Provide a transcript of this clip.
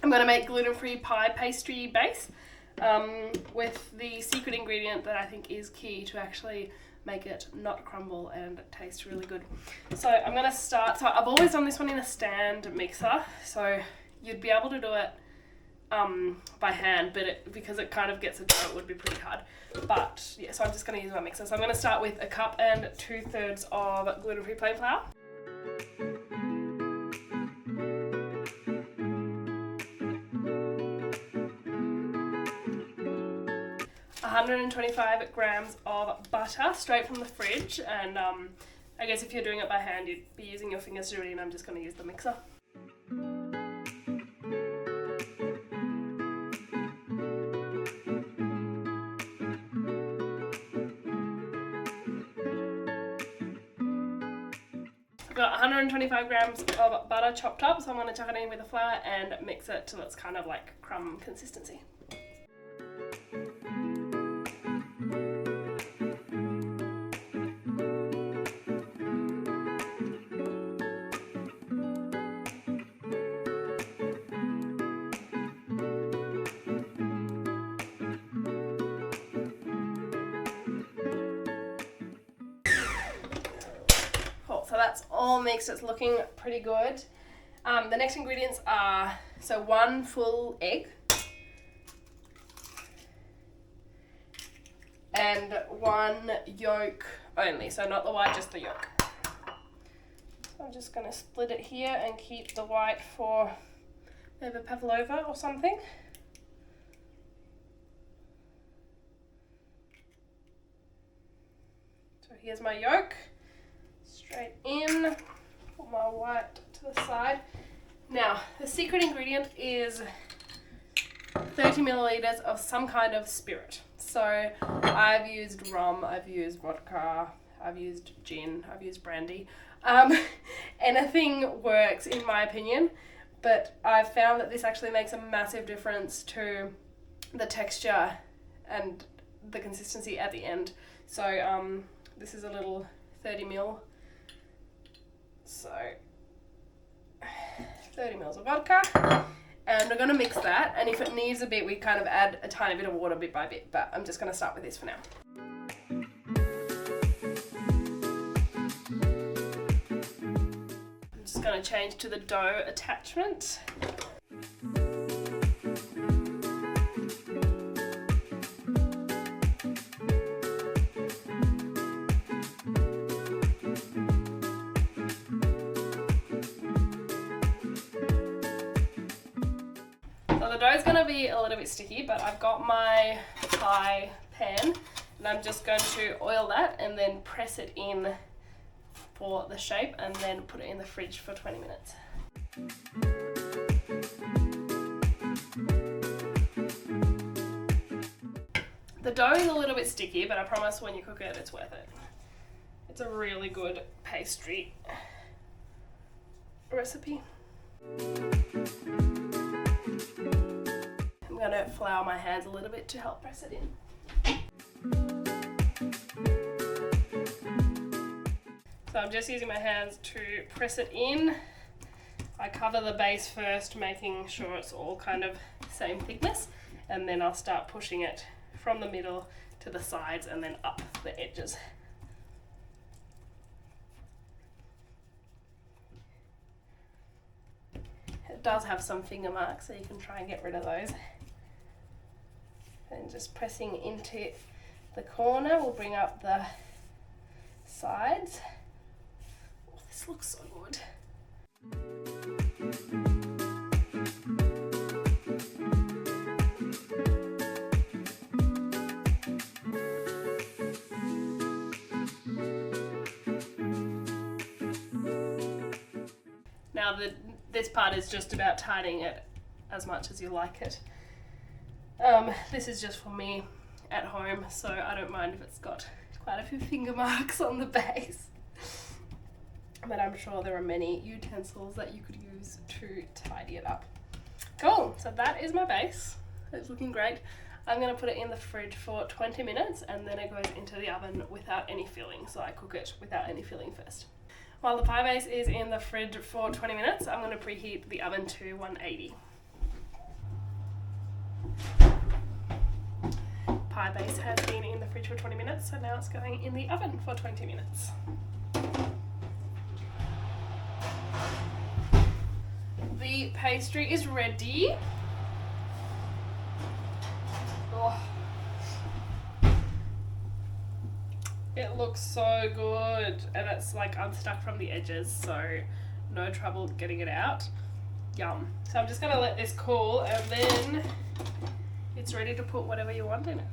I'm going to make gluten-free pie pastry base with the secret ingredient that I think is key to actually make it not crumble and taste really good. So I'm going to start, so I've always done this one in a stand mixer, so you'd be able to do it by hand, but because it kind of gets a dough, it would be pretty hard. But yeah, so I'm just going to use my mixer. So I'm going to start with 1 cup and 2/3 of gluten-free plain flour. 125 grams of butter straight from the fridge, and I guess if you're doing it by hand, you'd be using your fingers to do it, and I'm just going to use the mixer. I've got 125 grams of butter chopped up, so I'm going to chuck it in with the flour and mix it till it's kind of like crumb consistency. So that's all mixed, it's looking pretty good. The next ingredients are, so 1 full egg and 1 yolk only, so not the white, just the yolk. So I'm just going to split it here and keep the white for maybe pavlova or something. So here's my yolk. Straight in, put my white to the side. Now, the secret ingredient is 30 milliliters of some kind of spirit. So I've used rum, I've used vodka, I've used gin, I've used brandy. Anything works in my opinion, but I've found that this actually makes a massive difference to the texture and the consistency at the end. So this is a little 30 ml. So 30 mils of vodka, and we're going to mix that, and if it needs a bit, we kind of add a tiny bit of water bit by bit, but I'm just going to start with this for now. I'm just going to change to the dough attachment. The dough's going to be a little bit sticky, but I've got my pie pan and I'm just going to oil that and then press it in for the shape and then put it in the fridge for 20 minutes. The dough is a little bit sticky, but I promise when you cook it, it's worth it. It's a really good pastry recipe. I'm going to flour my hands a little bit to help press it in. So I'm just using my hands to press it in. I cover the base first, making sure it's all kind of same thickness, and then I'll start pushing it from the middle to the sides and then up the edges. It does have some finger marks, so you can try and get rid of those. And just pressing into the corner will bring up the sides. Oh, this looks so good. Now this part is just about tidying it as much as you like it. This is just for me at home, so I don't mind if it's got quite a few finger marks on the base. But I'm sure there are many utensils that you could use to tidy it up. Cool, so that is my base. It's looking great. I'm going to put it in the fridge for 20 minutes and then it goes into the oven without any filling. So I cook it without any filling first. While the pie base is in the fridge for 20 minutes, I'm going to preheat the oven to 180. base has been in the fridge for 20 minutes, so now it's going in the oven for 20 minutes. The pastry is ready. Oh. It looks so good, and it's like unstuck from the edges, so no trouble getting it out. Yum. So I'm just gonna let this cool, and then it's ready to put whatever you want in it.